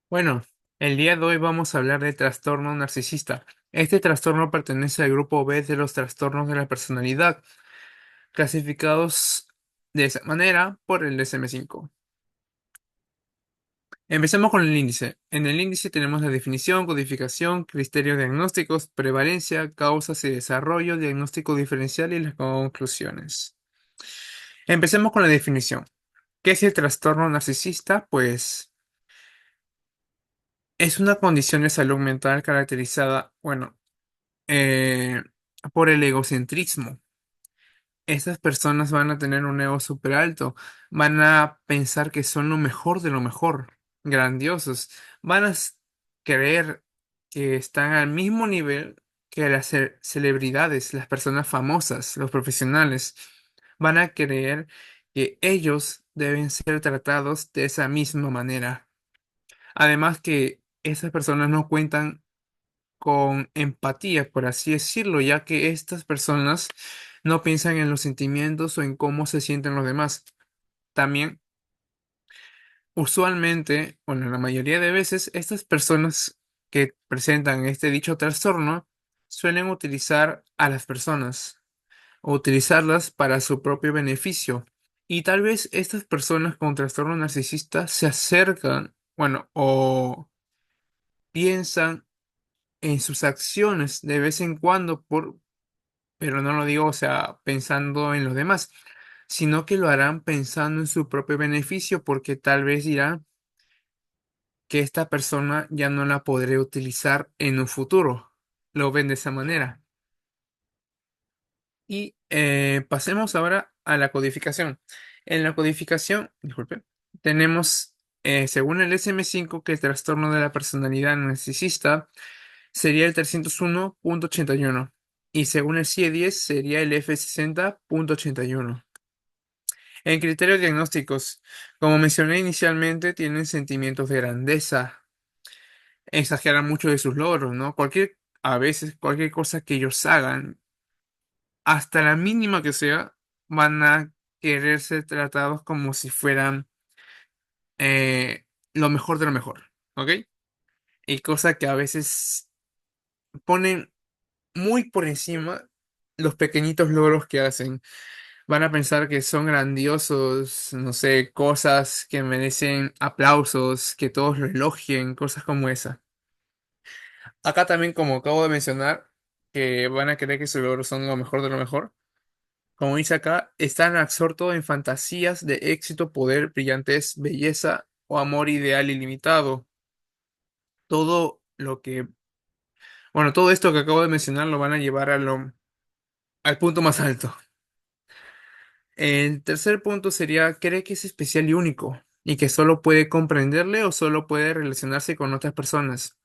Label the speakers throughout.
Speaker 1: Bueno, el día de hoy vamos a hablar del trastorno narcisista. Este trastorno pertenece al grupo B de los trastornos de la personalidad, clasificados de esa manera por el DSM-5. Empecemos con el índice. En el índice tenemos la definición, codificación, criterios diagnósticos, prevalencia, causas y desarrollo, diagnóstico diferencial y las conclusiones. Empecemos con la definición. ¿Qué es el trastorno narcisista? Pues es una condición de salud mental caracterizada, eh, por el egocentrismo. Estas personas van a tener un ego súper alto, van a pensar que son lo mejor de lo mejor, grandiosos, van a creer que están al mismo nivel que las celebridades, las personas famosas, los profesionales, van a creer que ellos deben ser tratados de esa misma manera. Además que esas personas no cuentan con empatía, por así decirlo, ya que estas personas no piensan en los sentimientos o en cómo se sienten los demás. También, usualmente, bueno, la mayoría de veces, estas personas que presentan este dicho trastorno suelen utilizar a las personas o utilizarlas para su propio beneficio. Y tal vez estas personas con trastorno narcisista se acercan, o piensan en sus acciones de vez en cuando pero no lo digo, o sea, pensando en los demás, sino que lo harán pensando en su propio beneficio, porque tal vez dirán que esta persona ya no la podré utilizar en un futuro. Lo ven de esa manera. Y pasemos ahora a la codificación. En la codificación, disculpe, tenemos, según el DSM-5, que el trastorno de la personalidad narcisista sería el 301.81 y según el CIE-10 sería el F60.81. En criterios diagnósticos, como mencioné inicialmente, tienen sentimientos de grandeza, exageran mucho de sus logros, ¿no? A veces, cualquier cosa que ellos hagan, hasta la mínima que sea, van a querer ser tratados como si fueran lo mejor de lo mejor, ¿ok? Y cosa que a veces ponen muy por encima los pequeñitos logros que hacen. Van a pensar que son grandiosos, no sé, cosas que merecen aplausos, que todos lo elogien, cosas como esa. Acá también, como acabo de mencionar, que van a creer que sus logros son lo mejor de lo mejor. Como dice acá, están absortos en fantasías de éxito, poder, brillantez, belleza o amor ideal ilimitado. Todo lo que, todo esto que acabo de mencionar lo van a llevar al punto más alto. El tercer punto sería, cree que es especial y único y que solo puede comprenderle o solo puede relacionarse con otras personas,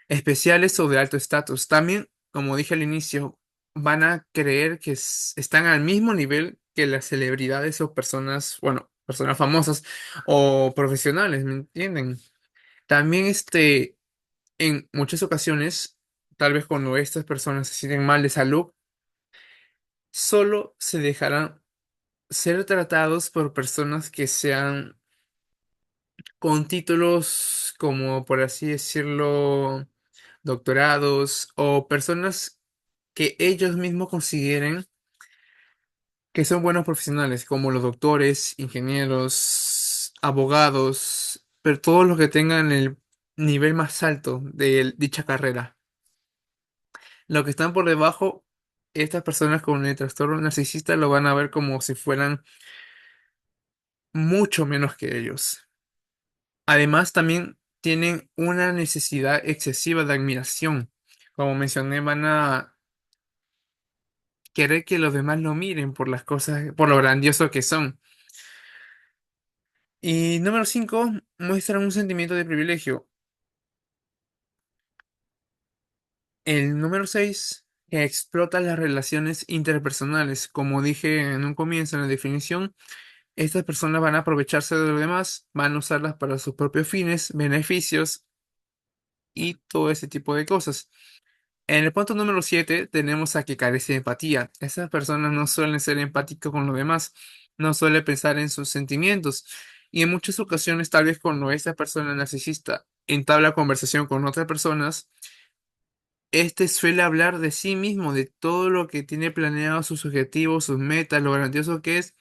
Speaker 1: especiales o de alto estatus. También, como dije al inicio, van a creer que están al mismo nivel que las celebridades o personas, personas famosas o profesionales, ¿me entienden? También, en muchas ocasiones, tal vez cuando estas personas se sienten mal de salud, solo se dejarán ser tratados por personas que sean con títulos como, por así decirlo, doctorados o personas que ellos mismos consideren que son buenos profesionales, como los doctores, ingenieros, abogados, pero todos los que tengan el nivel más alto de dicha carrera. Los que están por debajo, estas personas con el trastorno narcisista lo van a ver como si fueran mucho menos que ellos. Además, también tienen una necesidad excesiva de admiración. Como mencioné, van a querer que los demás lo miren por las cosas, por lo grandioso que son. Y número 5, muestran un sentimiento de privilegio. El número 6, que explota las relaciones interpersonales. Como dije en un comienzo en la definición, estas personas van a aprovecharse de los demás, van a usarlas para sus propios fines, beneficios y todo ese tipo de cosas. En el punto número 7 tenemos a que carece de empatía. Esas personas no suelen ser empáticos con los demás, no suelen pensar en sus sentimientos y en muchas ocasiones, tal vez cuando esta persona narcisista entabla conversación con otras personas, este suele hablar de sí mismo, de todo lo que tiene planeado, sus objetivos, sus metas, lo grandioso que es,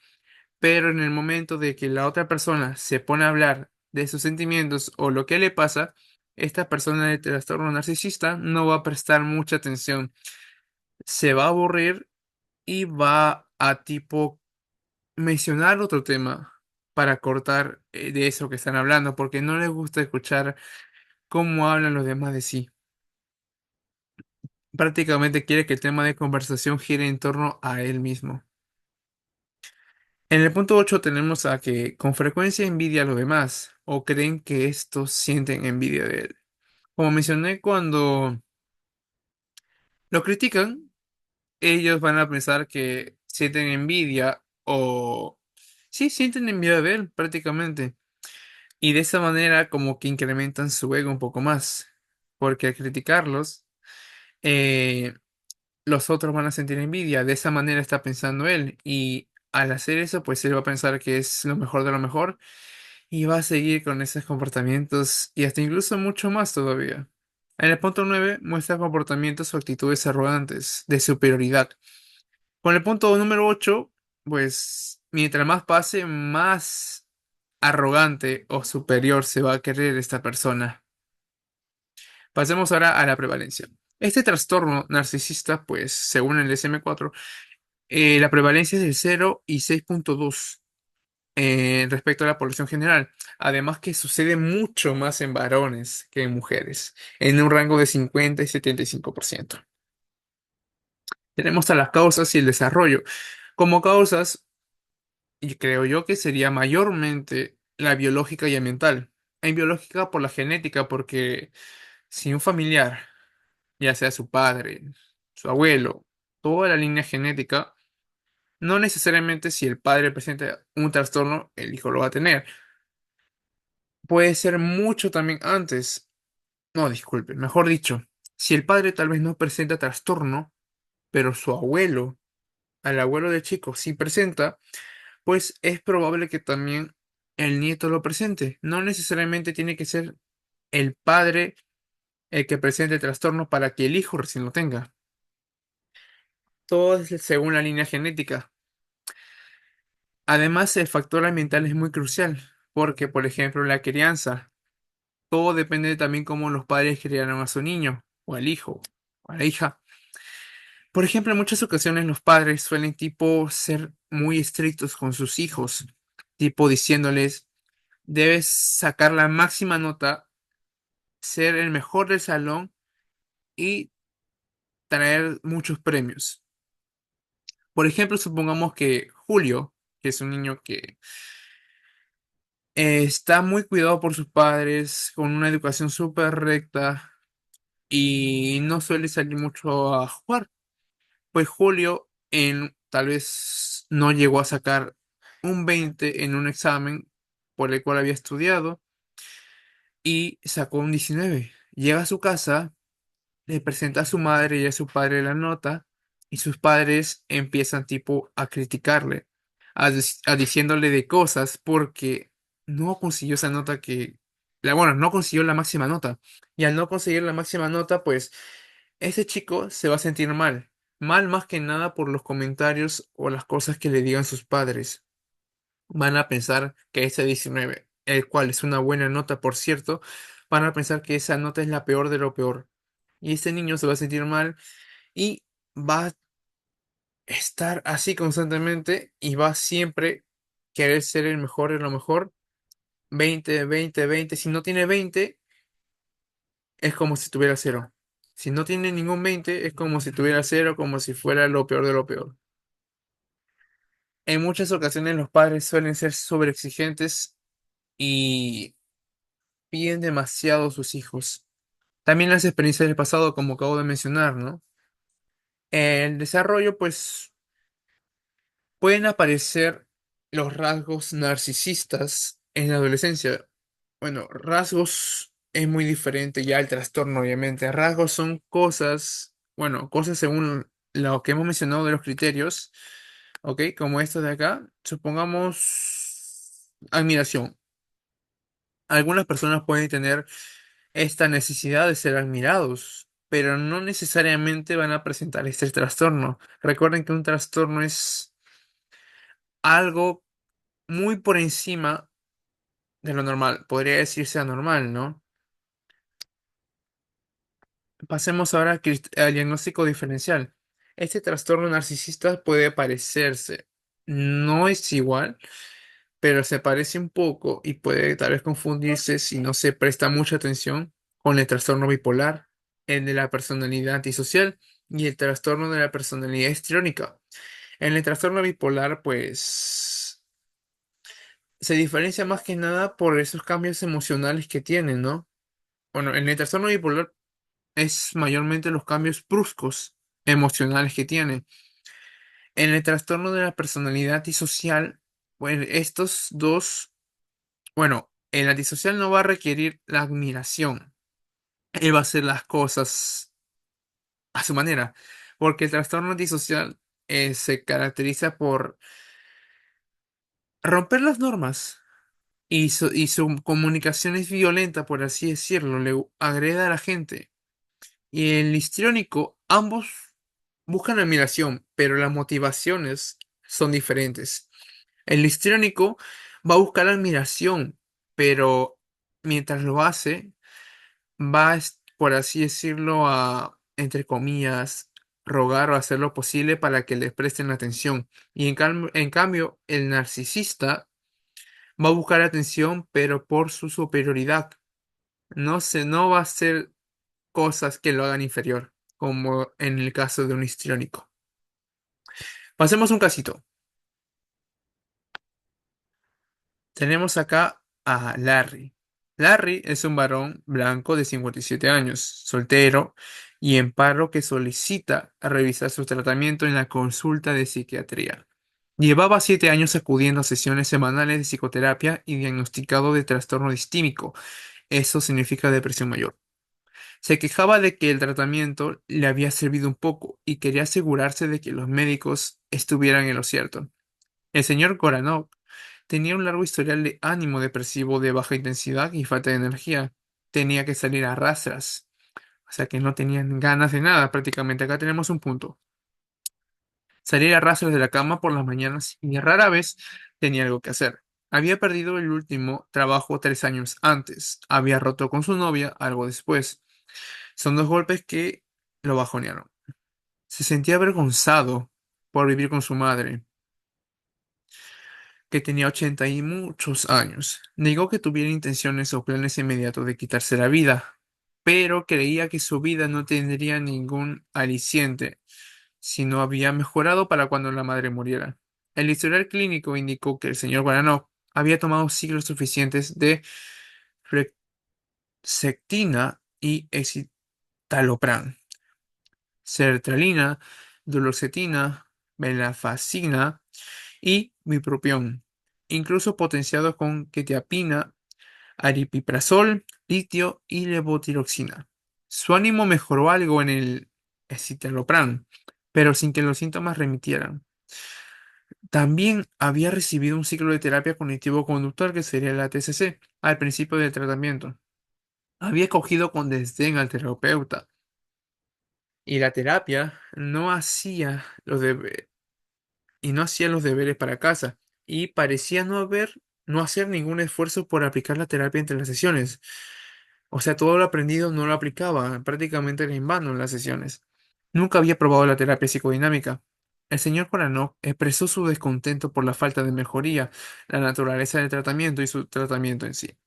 Speaker 1: pero en el momento de que la otra persona se pone a hablar de sus sentimientos o lo que le pasa, esta persona de trastorno narcisista no va a prestar mucha atención, se va a aburrir y va a tipo mencionar otro tema para cortar de eso que están hablando, porque no les gusta escuchar cómo hablan los demás de sí. Prácticamente quiere que el tema de conversación gire en torno a él mismo. En el punto 8 tenemos a que con frecuencia envidia a los demás o creen que estos sienten envidia de él. Como mencioné, cuando lo critican, ellos van a pensar que sienten envidia o sí, sienten envidia de él prácticamente. Y de esa manera como que incrementan su ego un poco más. Porque al criticarlos, eh, los otros van a sentir envidia. De esa manera está pensando él. Y al hacer eso, pues él va a pensar que es lo mejor de lo mejor y va a seguir con esos comportamientos y hasta incluso mucho más todavía. En el punto 9 muestra comportamientos o actitudes arrogantes, de superioridad. Con el punto número 8 pues mientras más pase, más arrogante o superior se va a querer esta persona. Pasemos ahora a la prevalencia. Este trastorno narcisista, pues según el DSM-4, la prevalencia es del 0 y 6,2 respecto a la población general. Además que sucede mucho más en varones que en mujeres, en un rango de 50 y 75%. Tenemos a las causas y el desarrollo. Como causas, y creo yo que sería mayormente la biológica y ambiental. En biológica por la genética, porque si un familiar, ya sea su padre, su abuelo, toda la línea genética, no necesariamente si el padre presenta un trastorno, el hijo lo va a tener. Puede ser mucho también antes. No, disculpe, mejor dicho, si el padre tal vez no presenta trastorno, pero su abuelo, al abuelo del chico, sí presenta, pues es probable que también el nieto lo presente. No necesariamente tiene que ser el padre el que presente el trastorno para que el hijo recién lo tenga. Todo es según la línea genética. Además, el factor ambiental es muy crucial, porque, por ejemplo, la crianza, todo depende también cómo los padres criaron a su niño, o al hijo, o a la hija. Por ejemplo, en muchas ocasiones los padres suelen tipo ser muy estrictos con sus hijos, tipo diciéndoles, debes sacar la máxima nota, ser el mejor del salón y traer muchos premios. Por ejemplo, supongamos que Julio, que es un niño que está muy cuidado por sus padres, con una educación súper recta y no suele salir mucho a jugar. Pues Julio tal vez no llegó a sacar un 20 en un examen por el cual había estudiado y sacó un 19. Llega a su casa, le presenta a su madre y a su padre la nota y sus padres empiezan tipo a criticarle, a diciéndole de cosas porque no consiguió esa nota bueno, no consiguió la máxima nota. Y al no conseguir la máxima nota, pues ese chico se va a sentir mal. Mal más que nada por los comentarios o las cosas que le digan sus padres. Van a pensar que ese 19, el cual es una buena nota, por cierto, van a pensar que esa nota es la peor de lo peor. Y este niño se va a sentir mal y va a estar así constantemente y va a siempre querer ser el mejor de lo mejor. 20, 20, 20. Si no tiene 20, es como si tuviera cero. Si no tiene ningún 20, es como si tuviera cero, como si fuera lo peor de lo peor. En muchas ocasiones los padres suelen ser sobreexigentes y piden demasiado a sus hijos. También las experiencias del pasado, como acabo de mencionar, ¿no? El desarrollo, pues, pueden aparecer los rasgos narcisistas en la adolescencia. Bueno, rasgos es muy diferente ya el trastorno, obviamente. Rasgos son cosas, bueno, cosas según lo que hemos mencionado de los criterios, ¿ok? Como esto de acá. Supongamos admiración. Algunas personas pueden tener esta necesidad de ser admirados, pero no necesariamente van a presentar este trastorno. Recuerden que un trastorno es algo muy por encima de lo normal, podría decirse anormal, ¿no? Pasemos ahora al diagnóstico diferencial. Este trastorno narcisista puede parecerse, no es igual, pero se parece un poco y puede tal vez confundirse si no se presta mucha atención con el trastorno bipolar, el de la personalidad antisocial y el trastorno de la personalidad histriónica. En el trastorno bipolar, pues se diferencia más que nada por esos cambios emocionales que tiene, ¿no? Bueno, en el trastorno bipolar es mayormente los cambios bruscos emocionales que tiene. En el trastorno de la personalidad antisocial, bueno, estos dos, bueno, el antisocial no va a requerir la admiración. Él va a hacer las cosas a su manera, porque el trastorno antisocial se caracteriza por romper las normas y su comunicación es violenta, por así decirlo, le agrede a la gente. Y el histriónico, ambos buscan admiración, pero las motivaciones son diferentes. El histriónico va a buscar admiración, pero mientras lo hace, va, por así decirlo, a, entre comillas, rogar o hacer lo posible para que le presten atención. Y en cambio, el narcisista va a buscar atención, pero por su superioridad. No va a hacer cosas que lo hagan inferior, como en el caso de un histriónico. Pasemos un casito. Tenemos acá a Larry. Larry es un varón blanco de 57 años, soltero y en paro que solicita revisar su tratamiento en la consulta de psiquiatría. Llevaba 7 años acudiendo a sesiones semanales de psicoterapia y diagnosticado de trastorno distímico. Eso significa depresión mayor. Se quejaba de que el tratamiento le había servido un poco y quería asegurarse de que los médicos estuvieran en lo cierto. El señor Goranov tenía un largo historial de ánimo depresivo de baja intensidad y falta de energía. Tenía que salir a rastras, o sea que no tenían ganas de nada prácticamente. Acá tenemos un punto. Salir a rastras de la cama por las mañanas y rara vez tenía algo que hacer. Había perdido el último trabajo 3 años antes. Había roto con su novia algo después. Son dos golpes que lo bajonearon. Se sentía avergonzado por vivir con su madre, que tenía 80 y muchos años. Negó que tuviera intenciones o planes inmediatos de quitarse la vida, pero creía que su vida no tendría ningún aliciente si no había mejorado para cuando la madre muriera. El historial clínico indicó que el señor Baranov había tomado ciclos suficientes de Flexectina y escitalopram, sertralina, duloxetina, venlafaxina y bupropión, incluso potenciados con quetiapina, aripiprazol, litio y levotiroxina. Su ánimo mejoró algo en el escitalopram, pero sin que los síntomas remitieran. También había recibido un ciclo de terapia cognitivo-conductual que sería la TCC al principio del tratamiento. Había cogido con desdén al terapeuta y la terapia no hacía los deberes para casa y parecía no hacer ningún esfuerzo por aplicar la terapia entre las sesiones. O sea, todo lo aprendido no lo aplicaba, prácticamente era en vano en las sesiones. Nunca había probado la terapia psicodinámica. El señor Koranov expresó su descontento por la falta de mejoría, la naturaleza del tratamiento y su tratamiento en sí.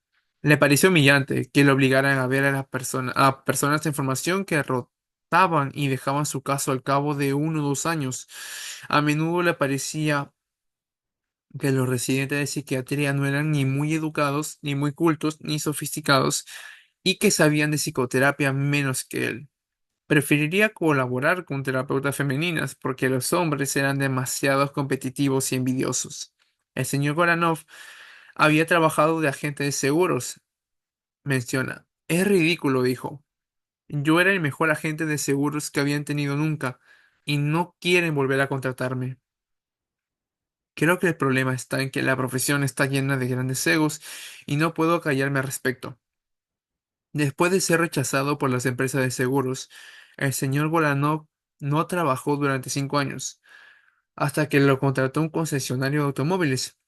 Speaker 1: Le pareció humillante que le obligaran a ver a personas de información que rotaban y dejaban su caso al cabo de 1 o 2 años. A menudo le parecía que los residentes de psiquiatría no eran ni muy educados, ni muy cultos, ni sofisticados, y que sabían de psicoterapia menos que él. Preferiría colaborar con terapeutas femeninas porque los hombres eran demasiado competitivos y envidiosos. El señor Goranov había trabajado de agente de seguros, menciona. Es ridículo, dijo. Yo era el mejor agente de seguros que habían tenido nunca, y no quieren volver a contratarme. Creo que el problema está en que la profesión está llena de grandes egos y no puedo callarme al respecto. Después de ser rechazado por las empresas de seguros, el señor Golanov no trabajó durante 5 años, hasta que lo contrató un concesionario de automóviles.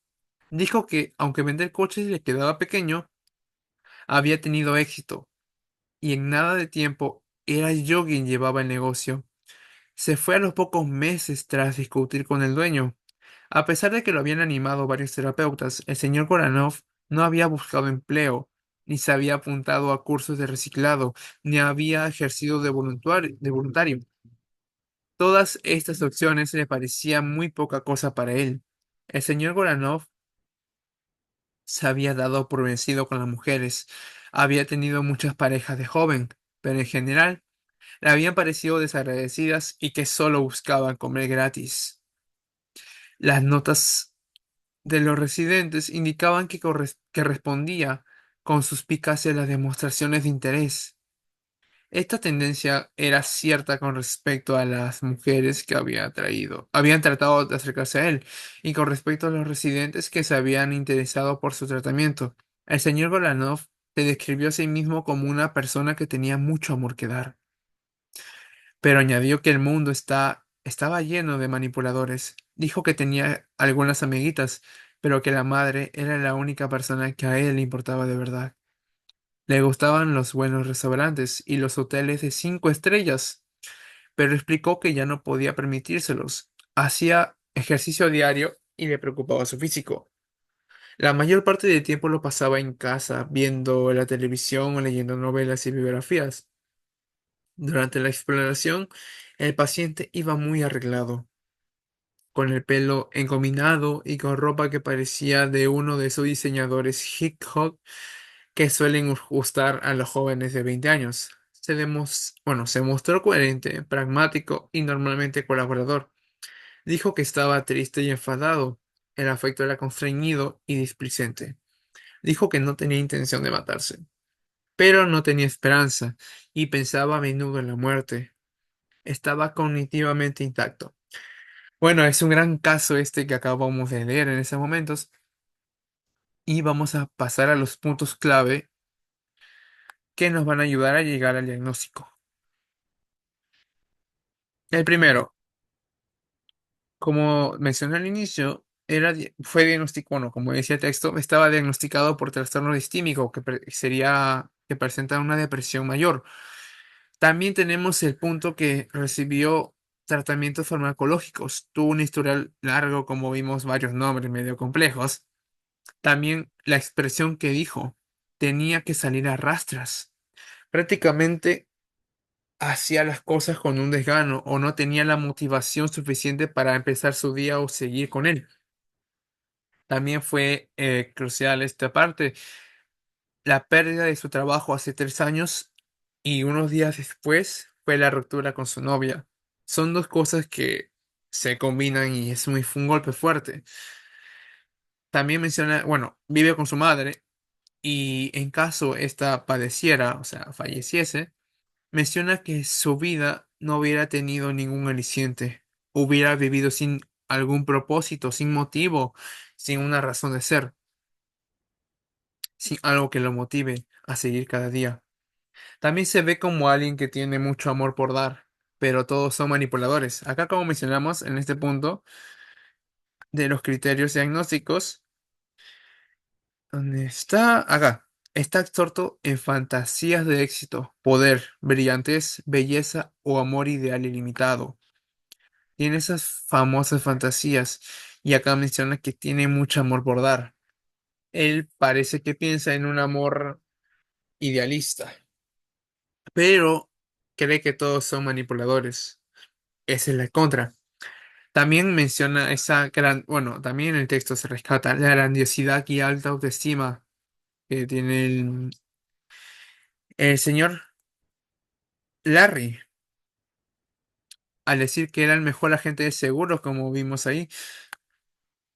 Speaker 1: Dijo que, aunque vender coches le quedaba pequeño, había tenido éxito, y en nada de tiempo era yo quien llevaba el negocio. Se fue a los pocos meses tras discutir con el dueño. A pesar de que lo habían animado varios terapeutas, el señor Goranov no había buscado empleo, ni se había apuntado a cursos de reciclado, ni había ejercido de voluntario. Todas estas opciones le parecían muy poca cosa para él. El señor Goranov se había dado por vencido con las mujeres, había tenido muchas parejas de joven, pero en general le habían parecido desagradecidas y que solo buscaban comer gratis. Las notas de los residentes indicaban que respondía con suspicacia a las demostraciones de interés. Esta tendencia era cierta con respecto a las mujeres que habían tratado de acercarse a él, y con respecto a los residentes que se habían interesado por su tratamiento. El señor Golanov se describió a sí mismo como una persona que tenía mucho amor que dar, pero añadió que el mundo estaba lleno de manipuladores. Dijo que tenía algunas amiguitas, pero que la madre era la única persona que a él le importaba de verdad. Le gustaban los buenos restaurantes y los hoteles de 5 estrellas, pero explicó que ya no podía permitírselos. Hacía ejercicio diario y le preocupaba su físico. La mayor parte del tiempo lo pasaba en casa, viendo la televisión o leyendo novelas y biografías. Durante la exploración, el paciente iba muy arreglado, con el pelo engominado y con ropa que parecía de uno de esos diseñadores hip-hop que suelen gustar a los jóvenes de 20 años. Se mostró coherente, pragmático y normalmente colaborador. Dijo que estaba triste y enfadado. El afecto era constreñido y displicente. Dijo que no tenía intención de matarse, pero no tenía esperanza y pensaba a menudo en la muerte. Estaba cognitivamente intacto. Bueno, es un gran caso este que acabamos de leer en estos momentos, y vamos a pasar a los puntos clave que nos van a ayudar a llegar al diagnóstico. El primero, como mencioné al inicio, fue diagnosticado, bueno, como decía el texto, estaba diagnosticado por trastorno distímico, que presenta una depresión mayor. También tenemos el punto que recibió tratamientos farmacológicos. Tuvo un historial largo, como vimos, varios nombres medio complejos. También la expresión que dijo, tenía que salir a rastras. Prácticamente hacía las cosas con un desgano o no tenía la motivación suficiente para empezar su día o seguir con él. También fue crucial esta parte, la pérdida de su trabajo hace 3 años y unos días después fue la ruptura con su novia. Son dos cosas que se combinan y fue un golpe fuerte. También menciona, bueno, vive con su madre y en caso esta padeciera, o sea, falleciese, menciona que su vida no hubiera tenido ningún aliciente, hubiera vivido sin algún propósito, sin motivo, sin una razón de ser, sin algo que lo motive a seguir cada día. También se ve como alguien que tiene mucho amor por dar, pero todos son manipuladores. Acá, como mencionamos en este punto de los criterios diagnósticos, ¿dónde está? Acá. Está absorto en fantasías de éxito, poder, brillantez, belleza o amor ideal ilimitado. Tiene esas famosas fantasías y acá menciona que tiene mucho amor por dar. Él parece que piensa en un amor idealista, pero cree que todos son manipuladores. Esa es la contra. También menciona bueno, también en el texto se rescata la grandiosidad y alta autoestima que tiene el señor Larry, al decir que era el mejor agente de seguros, como vimos ahí.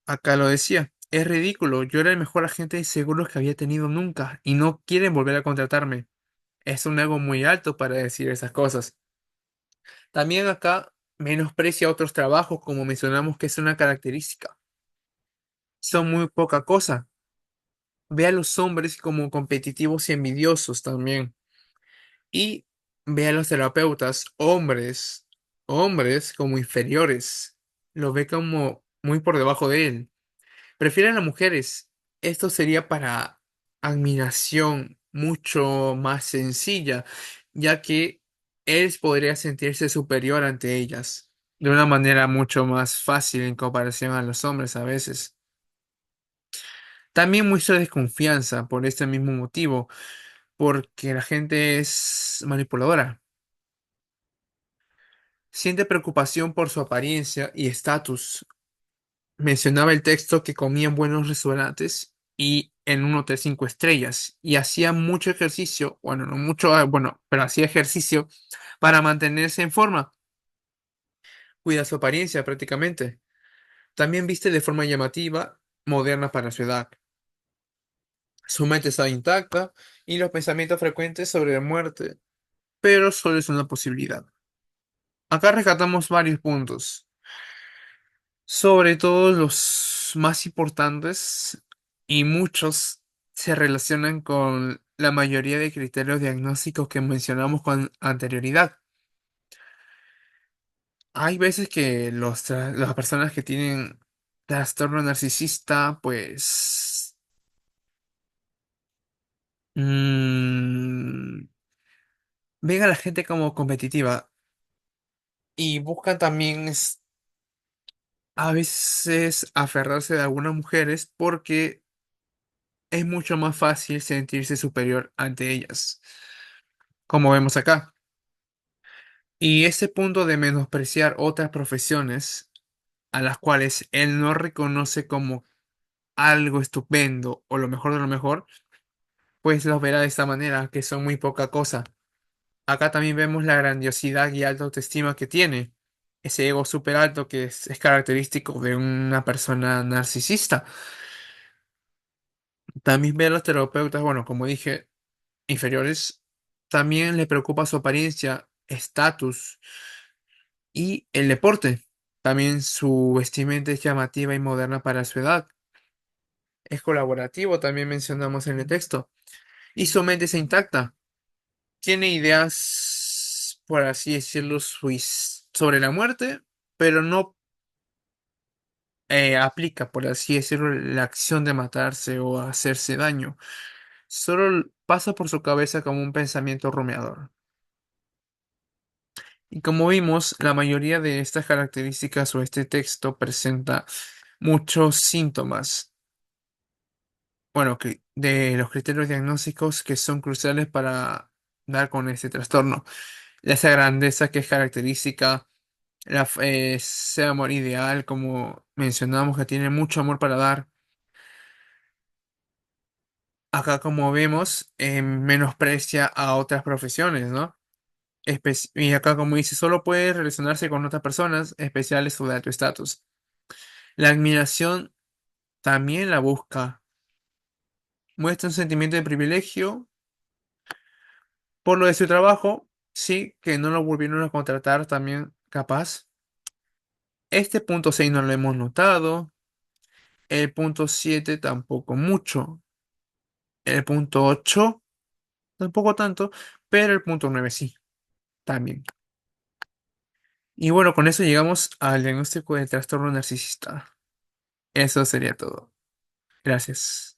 Speaker 1: Acá lo decía. Es ridículo, yo era el mejor agente de seguros que había tenido nunca y no quieren volver a contratarme. Es un ego muy alto para decir esas cosas. También acá menosprecia otros trabajos, como mencionamos que es una característica. Son muy poca cosa. Ve a los hombres como competitivos y envidiosos también. y ve a los terapeutas, hombres como inferiores, lo ve como muy por debajo de él. Prefieren a mujeres. Esto sería para admiración mucho más sencilla, ya que él podría sentirse superior ante ellas, de una manera mucho más fácil en comparación a los hombres a veces. También muestra desconfianza por este mismo motivo, porque la gente es manipuladora. Siente preocupación por su apariencia y estatus. Mencionaba el texto que comía en buenos restaurantes y en un hotel 5 estrellas y hacía mucho ejercicio, bueno, no mucho, bueno, pero hacía ejercicio para mantenerse en forma. Cuida su apariencia prácticamente. También viste de forma llamativa, moderna para su edad. Su mente está intacta y los pensamientos frecuentes sobre la muerte, pero solo es una posibilidad. Acá rescatamos varios puntos. Sobre todo los más importantes y muchos se relacionan con la mayoría de criterios diagnósticos que mencionamos con anterioridad. Hay veces que las personas que tienen trastorno narcisista, pues mm, ven a la gente como competitiva y buscan también a veces aferrarse de algunas mujeres porque es mucho más fácil sentirse superior ante ellas, como vemos acá. Y ese punto de menospreciar otras profesiones a las cuales él no reconoce como algo estupendo o lo mejor de lo mejor, pues los verá de esta manera, que son muy poca cosa. Acá también vemos la grandiosidad y alta autoestima que tiene. Ese ego súper alto que es característico de una persona narcisista. También ve a los terapeutas, bueno, como dije, inferiores, también le preocupa su apariencia, estatus y el deporte. También su vestimenta es llamativa y moderna para su edad. Es colaborativo, también mencionamos en el texto. Y su mente es intacta. Tiene ideas, por así decirlo, sobre la muerte, pero no aplica, por así decirlo, la acción de matarse o hacerse daño. Solo pasa por su cabeza como un pensamiento rumiador. Y como vimos, la mayoría de estas características o este texto presenta muchos síntomas, bueno, que de los criterios diagnósticos que son cruciales para dar con este trastorno. Esa grandeza que es característica, ese amor ideal, como mencionamos, que tiene mucho amor para dar. Acá, como vemos, menosprecia a otras profesiones, ¿no? Y acá, como dice, solo puede relacionarse con otras personas especiales o de alto estatus. La admiración también la busca. Muestra un sentimiento de privilegio por lo de su trabajo. Sí, que no lo volvieron a contratar también capaz. Este punto 6 no lo hemos notado. El punto 7 tampoco mucho. El punto 8 tampoco tanto. Pero el punto 9 sí, también. Y bueno, con eso llegamos al diagnóstico de trastorno narcisista. Eso sería todo. Gracias.